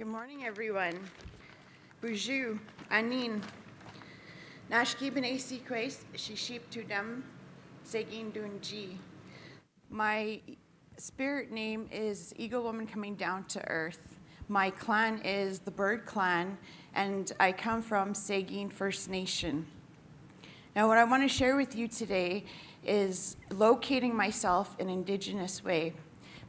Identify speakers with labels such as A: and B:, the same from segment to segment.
A: Good morning, everyone. Bonjour, Anin. Nashki ben AC Quace, she sheep to them, Segin Dunji. My spirit name is Eagle Woman Coming Down to Earth. My clan is the Bird Clan, and I come from Segin First Nation. Now, what I want to share with you today is locating myself in an Indigenous way.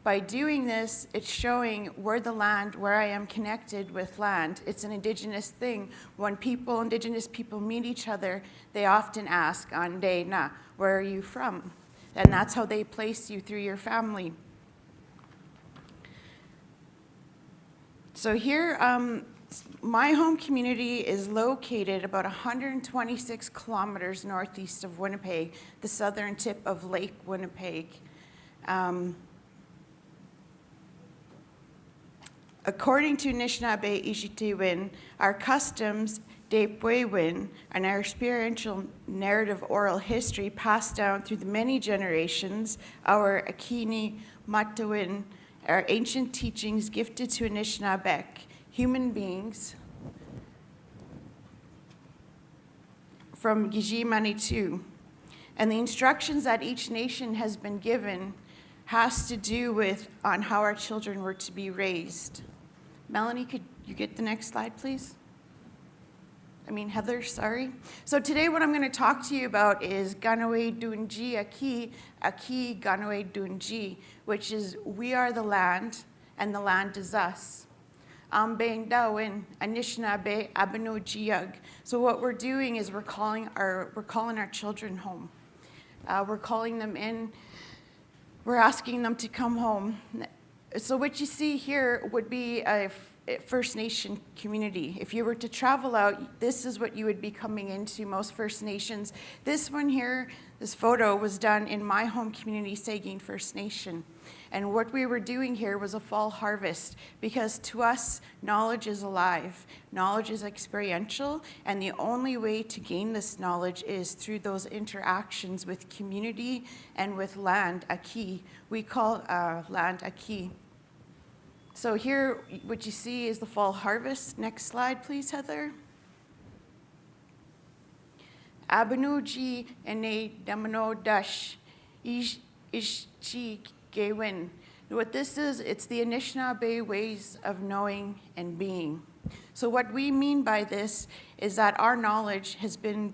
A: By doing this, it's showing where I am connected with land. It's an Indigenous thing. When Indigenous people meet each other, they often ask, Ande na, where are you from? And that's how they place you through your family. So here, my home community is located about 126 kilometers northeast of Winnipeg, the southern tip of Lake Winnipeg. According to Anishinaabemowin, our customs, Depwewin, and our experiential narrative oral history passed down through the many generations, our Akini Matawin, our ancient teachings gifted to Anishinaabek, human beings from Giji Manitou. And the instructions that each nation has been given has to do with on how our children were to be raised. Melanie, could you get the next slide, please? Heather, sorry. So today what I'm going to talk to you about is Ganoe Dunji Aki Ganoe Dunji, which is we are the land and the land is us. Ambeng Dawin Anishinaabe Abeno Jiag. So what we're doing is we're calling our children home. We're calling them in. We're asking them to come home. So what you see here would be a First Nation community. If you were to travel out, this is what you would be coming into, most First Nations. This one here, this photo was done in my home community, Segin First Nation. And what we were doing here was a fall harvest, because to us, knowledge is alive. Knowledge is experiential, and the only way to gain this knowledge is through those interactions with community and with land, Aki. We call land Aki. So here, what you see is the fall harvest. Next slide, please, Heather. Abenuji ene damano dash ishchi gewin. What this is, it's the Anishinaabe ways of knowing and being. So what we mean by this is that our knowledge has been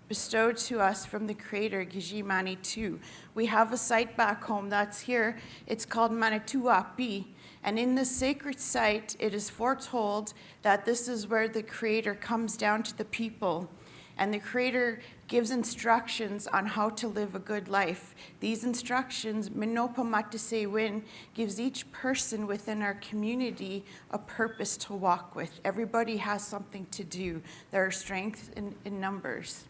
A: bestowed to us from the Creator, Giji Manitou. We have a site back home that's here. It's called Manituapi. And in this sacred site, it is foretold that this is where the Creator comes down to the people. And the Creator gives instructions on how to live a good life. These instructions, Minopamatesewin, gives each person within our community a purpose to walk with. Everybody has something to do. There are strengths in numbers.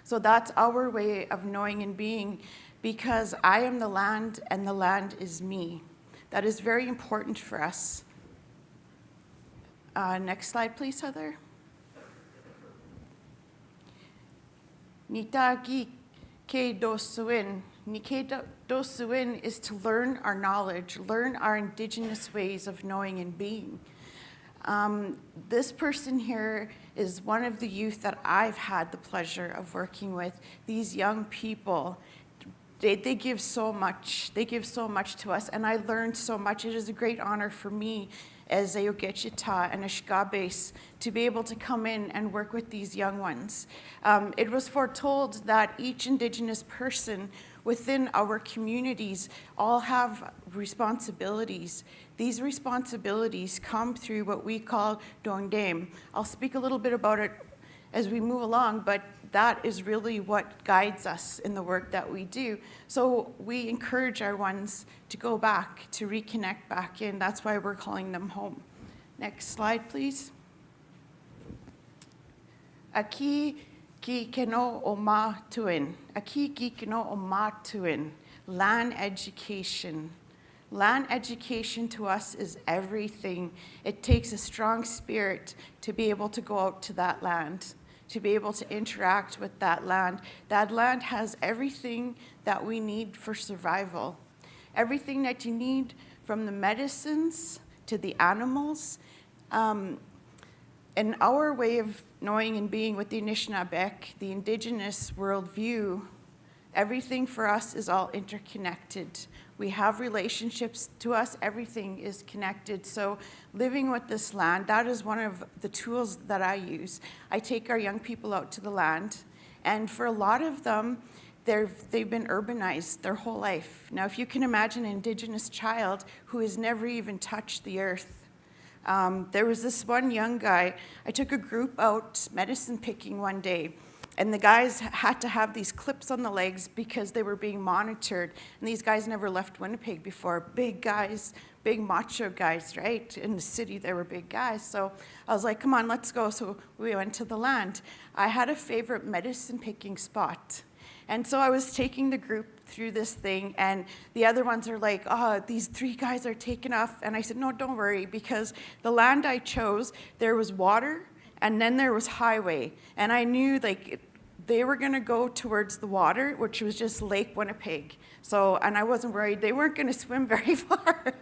A: So that's our way of knowing and being, because I am the land and the land is me. That is very important for us. Next slide, please, Heather. Nitagi ke dosuin. Nike dosuin is to learn our knowledge, learn our Indigenous ways of knowing and being. This person here is one of the youth that I've had the pleasure of working with. These young people, they give so much. They give so much to us, and I learned so much. It is a great honor for me as a Yogechita and a Shkabes to be able to come in and work with these young ones. It was foretold that each Indigenous person within our communities all have responsibilities. These responsibilities come through what we call Dongdem. I'll speak a little bit about it as we move along, but that is really what guides us in the work that we do. So we encourage our ones to go back, to reconnect back in. That's why we're calling them home. Next slide, please. Aki ki keno o ma tuin. Aki ki keno o ma tuin. Land education. Land education to us is everything. It takes a strong spirit to be able to go out to that land, to be able to interact with that land. That land has everything that we need for survival. Everything that you need, from the medicines to the animals In our way of knowing and being with the Anishinaabe, the indigenous worldview, everything for us is all interconnected. We have relationships to us, everything is connected. So living with this land, that is one of the tools that I use. I take our young people out to the land, and for a lot of them, they've been urbanized their whole life. Now, if you can imagine an indigenous child who has never even touched the earth. There was this one young guy, I took a group out medicine picking one day, and the guys had to have these clips on the legs because they were being monitored. And these guys never left Winnipeg before. Big guys, big macho guys, right? In the city, they were big guys. So I was like, come on, let's go. So we went to the land. I had a favorite medicine picking spot. And so I was taking the group through this thing, and the other ones are like, oh, these 3 guys are taking off. And I said, no, don't worry, because the land I chose, there was water, and then there was highway. And I knew they were going to go towards the water, which was just Lake Winnipeg. So, and I wasn't worried. They weren't going to swim very far,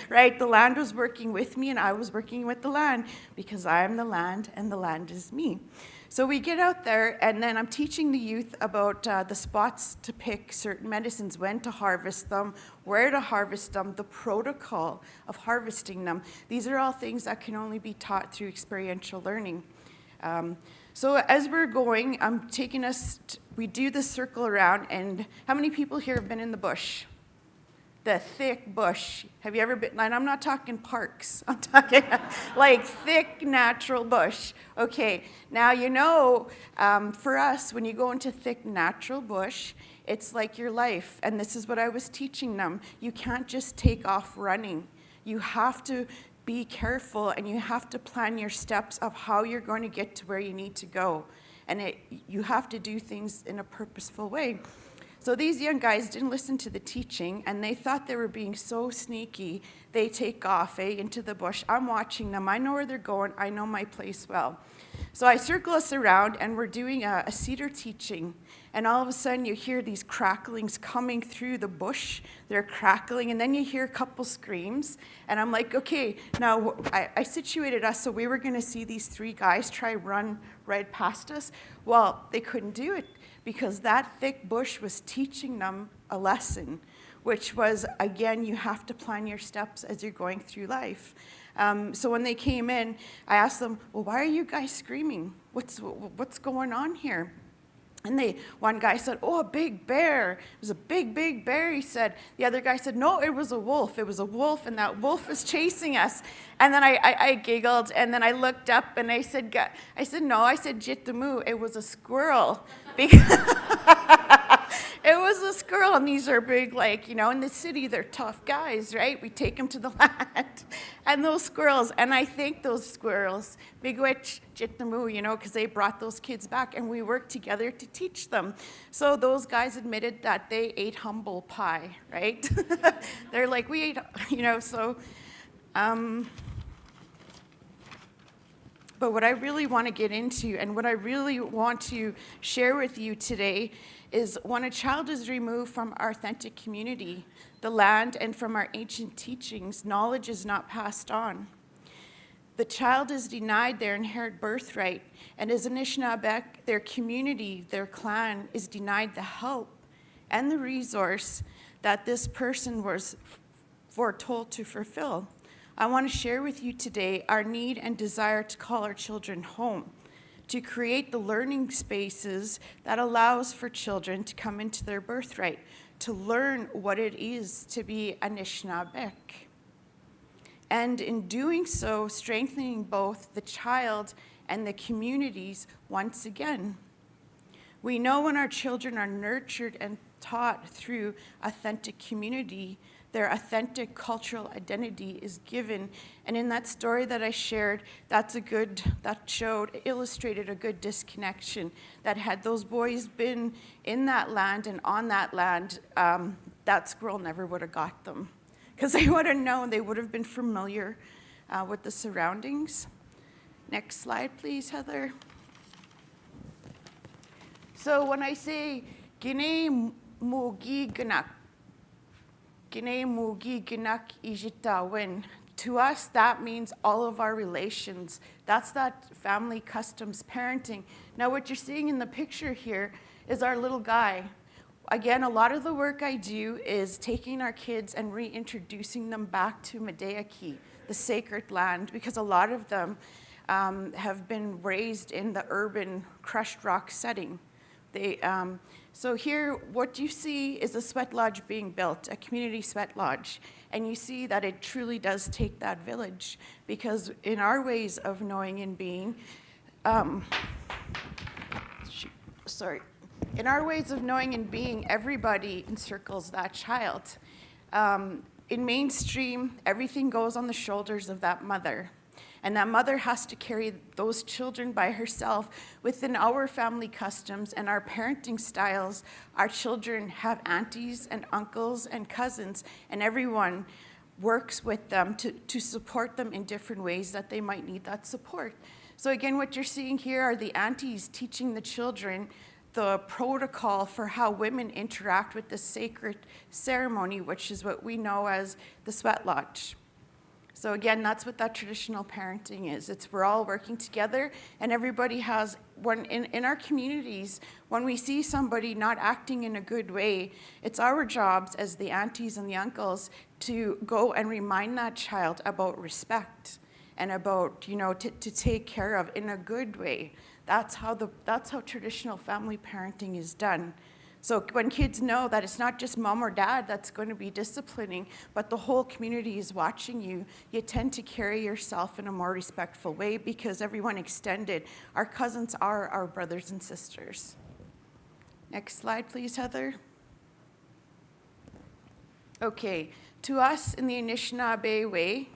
A: right? The land was working with me, and I was working with the land, because I am the land, and the land is me. So we get out there, and then I'm teaching the youth about the spots to pick certain medicines, when to harvest them, where to harvest them, the protocol of harvesting them. These are all things that can only be taught through experiential learning. So as we're going, I'm taking us, we do this circle around, and how many people here have been in the bush? The thick bush. Have you ever been, and I'm not talking parks, I'm talking like thick natural bush. Okay, now for us, when you go into thick natural bush, it's like your life, and this is what I was teaching them. You can't just take off running. You have to be careful, and you have to plan your steps of how you're going to get to where you need to go. And you have to do things in a purposeful way. So these young guys didn't listen to the teaching, and they thought they were being so sneaky. They take off into the bush. I'm watching them. I know where they're going. I know my place well. So I circle us around, and we're doing a cedar teaching. And all of a sudden, you hear these cracklings coming through the bush. They're crackling, and then you hear a couple screams. And I'm like, okay, now I situated us so we were going to see these 3 guys try run right past us. Well, they couldn't do it, because that thick bush was teaching them a lesson, which was, again, you have to plan your steps as you're going through life. So when they came in, I asked them, well, why are you guys screaming? What's going on here? And one guy said, oh, a big bear. It was a big, big bear, he said. The other guy said, no, it was a wolf. It was a wolf, and that wolf was chasing us. And then I giggled, and then I looked up, and I said, Jitamu, it was a squirrel. It was a squirrel, and these are big, in the city, they're tough guys, right? We take them to the land. And those squirrels, and I thank those squirrels, Bigwitch, Jitamu, because they brought those kids back, and we worked together to teach them. So those guys admitted that they ate humble pie, right? They're like, we ate, so. But what I really want to get into, and what I really want to share with you today, is when a child is removed from our authentic community, the land, and from our ancient teachings, knowledge is not passed on. The child is denied their inherent birthright, and as Anishinaabemowin, their community, their clan, is denied the help and the resource that this person was foretold to fulfill. I want to share with you today our need and desire to call our children home, to create the learning spaces that allows for children to come into their birthright, to learn what it is to be Anishinaabemowin. And in doing so, strengthening both the child and the communities once again. We know when our children are nurtured and taught through authentic community, their authentic cultural identity is given. And in that story that I shared, illustrated a good disconnection, that had those boys been in that land and on that land, that squirrel never would have got them. Because they would have known, they would have been familiar with the surroundings. Next slide, please, Heather. So when I say, Gine mugi ganak, Gine mugi ganak ijitawin, To us, that means all of our relations. That's that family customs parenting. Now, what you're seeing in the picture here is our little guy. Again, a lot of the work I do is taking our kids and reintroducing them back to Medeaki, the sacred land, because a lot of them have been raised in the urban crushed rock setting. So here, what you see is a sweat lodge being built, a community sweat lodge. And you see that it truly does take that village, because in our ways of knowing and being, in our ways of knowing and being, everybody encircles that child. In mainstream, everything goes on the shoulders of that mother. And that mother has to carry those children by herself. Within our family customs and our parenting styles, our children have aunties and uncles and cousins, and everyone works with them to support them in different ways that they might need that support. So again, what you're seeing here are the aunties teaching the children the protocol for how women interact with the sacred ceremony, which is what we know as the sweat lodge. So again, that's what that traditional parenting is. We're all working together, and everybody has one. In our communities, when we see somebody not acting in a good way, it's our jobs as the aunties and the uncles to go and remind that child about respect and about, to take care of in a good way. That's how traditional family parenting is done. So when kids know that it's not just mom or dad that's going to be disciplining, but the whole community is watching you, you tend to carry yourself in a more respectful way, because everyone extended, our cousins are our brothers and sisters. Next slide, please, Heather. Okay, to us in the Anishinaabe way,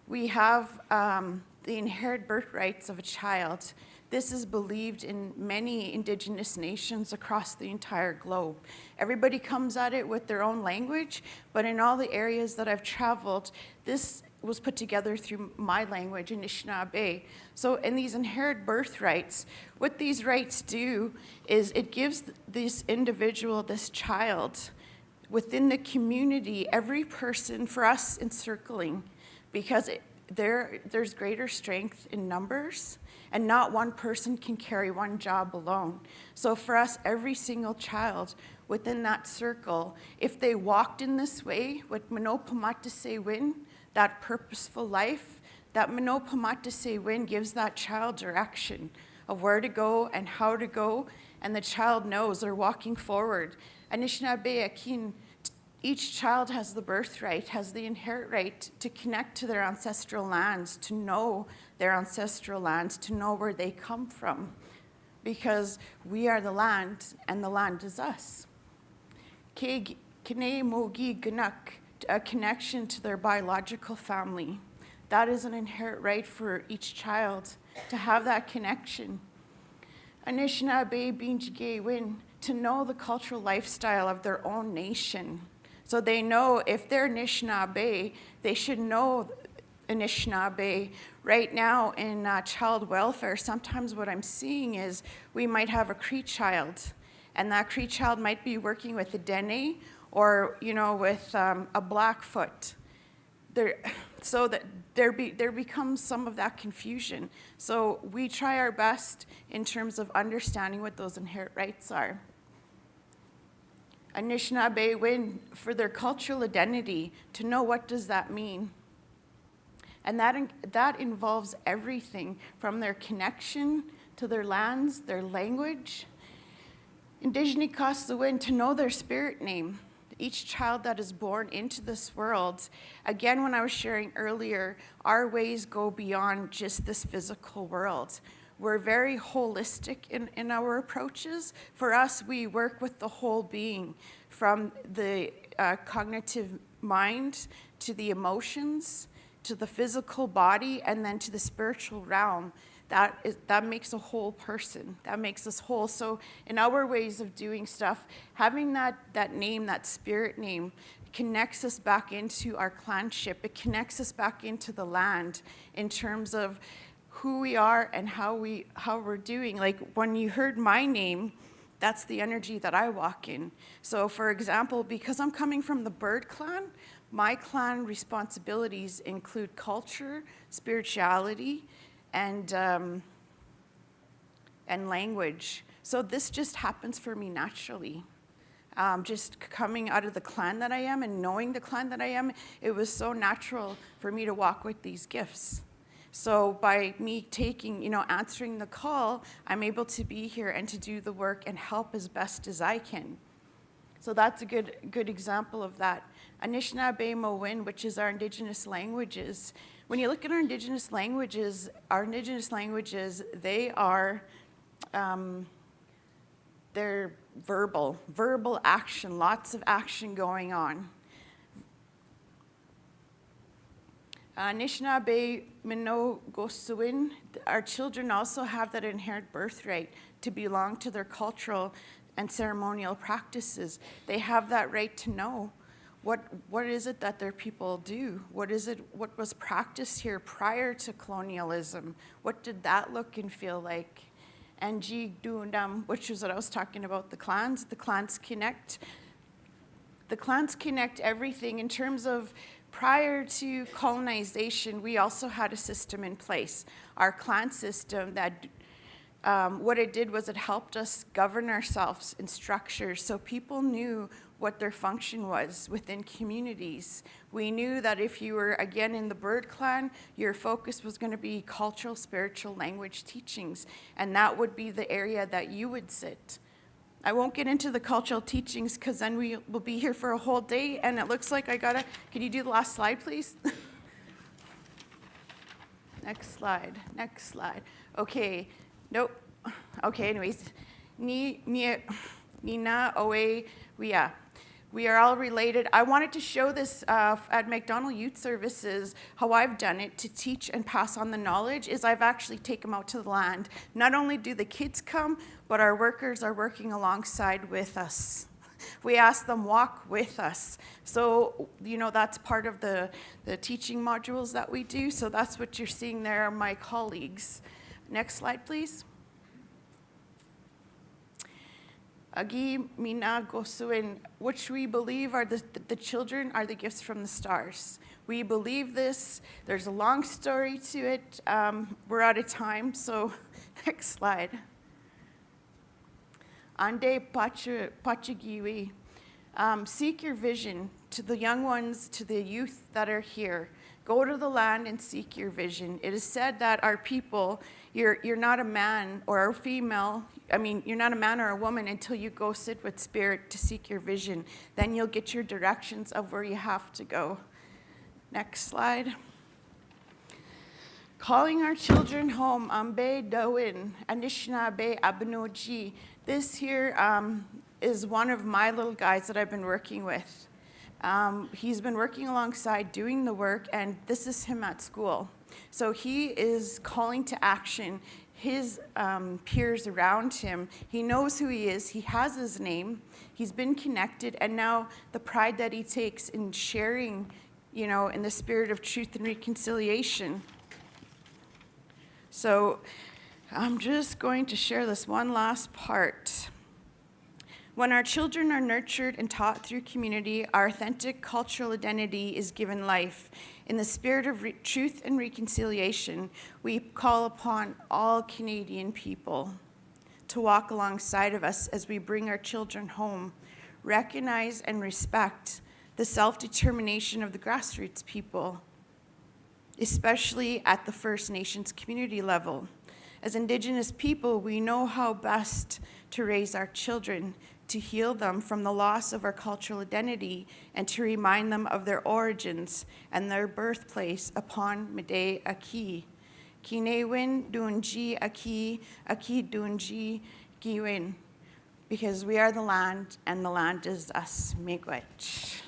A: we have the inherent birthrights of a child. This is believed in many indigenous nations across the entire globe. Everybody comes at it with their own language, but in all the areas that I've traveled, this was put together through my language, Anishinaabe. So in these inherent birthrights, what these rights do is it gives this individual, this child, within the community, every person, for us encircling, because there's greater strength in numbers, and not one person can carry one job alone. So for us, every single child within that circle, if they walked in this way, with Manopamatase that purposeful life, that Manopamatase gives that child direction of where to go and how to go, and the child knows they're walking forward. Anishinaabe Akin, each child has the birthright, has the inherent right to connect to their ancestral lands, to know their ancestral lands, to know where they come from, because we are the land and the land is us. Kene Mogi Ganak, a connection to their biological family. That is an inherent right for each child to have that connection. Anishinaabe Binjigewin, to know the cultural lifestyle of their own nation. So they know if they're Anishinaabe, they should know Anishinaabe. Right now in child welfare, sometimes what I'm seeing is we might have a Cree child, and that Cree child might be working with a Dene or with a Blackfoot. So that there becomes some of that confusion. So we try our best in terms of understanding what those inherent rights are. Anishinaabe win for their cultural identity, to know what does that mean. And that involves everything from their connection to their lands, their language. Indigenous win to know their spirit name. Each child that is born into this world, again, when I was sharing earlier, our ways go beyond just this physical world. We're very holistic in our approaches. For us, we work with the whole being, from the cognitive mind to the emotions, to the physical body, and then to the spiritual realm. That makes a whole person. That makes us whole. So in our ways of doing stuff, having that name, that spirit name, connects us back into our clanship. It connects us back into the land in terms of who we are and how we're doing. Like when you heard my name, That's the energy that I walk in. So for example, because I'm coming from the bird clan, my clan responsibilities include culture, spirituality, and language. So this just happens for me naturally. Just coming out of the clan that I am and knowing the clan that I am, it was so natural for me to walk with these gifts. So by me taking, answering the call, I'm able to be here and to do the work and help as best as I can. So that's a good example of that. Anishinaabemowin, which is our indigenous languages. When you look at our indigenous languages, they are, they're verbal action, lots of action going on. Anishinaabemowin, our children also have that inherent birthright to belong to their cultural and ceremonial practices. They have that right to know what is it that their people do? What was practiced here prior to colonialism? What did that look and feel like? And which is what I was talking about, the clans connect. The clans connect everything in terms of prior to colonization, we also had a system in place. Our clan system that what it did was it helped us govern ourselves in structures so people knew what their function was within communities. We knew that if you were, again, in the bird clan, your focus was going to be cultural, spiritual, language teachings, and that would be the area that you would sit. I won't get into the cultural teachings because then we will be here for a whole day, and it looks like can you do the last slide, please? Next slide. Okay, nope. Okay, anyways. Nina Owe, we are all related. I wanted to show this at McDonald Youth Services, how I've done it to teach and pass on the knowledge is I've actually taken them out to the land. Not only do the kids come, but our workers are working alongside with us. We ask them walk with us. So, that's part of the teaching modules that we do. So that's what you're seeing there are my colleagues. Next slide, please. Agi Mina Gosuin, which we believe are the children are the gifts from the stars. We believe this. There's a long story to it. We're out of time, so next slide. Ande Pachagiwi. Seek your vision to the young ones, to the youth that are here. Go to the land and seek your vision. It is said that our people, you're not a man or a female, you're not a man or a woman until you go sit with spirit to seek your vision. Then you'll get your directions of where you have to go. Next slide. Calling our children home, Ambe Dawin, Anishinaabemowin. This here is one of my little guys that I've been working with. He's been working alongside doing the work, and this is him at school. So he is calling to action his peers around him. He knows who he is. He has his name. He's been connected, and now the pride that he takes in sharing, in the spirit of truth and reconciliation. So I'm just going to share this one last part. When our children are nurtured and taught through community, our authentic cultural identity is given life. In the spirit of truth and reconciliation, we call upon all Canadian people to walk alongside of us as we bring our children home, recognize and respect the self-determination of the grassroots people, especially at the First Nations community level. As Indigenous people, we know how best to raise our children, to heal them from the loss of our cultural identity, and to remind them of their origins and their birthplace upon Mede Aki. Kinewin Dunji Aki, Aki Dunji Giwin. Because we are the land, and the land is us. Miigwech.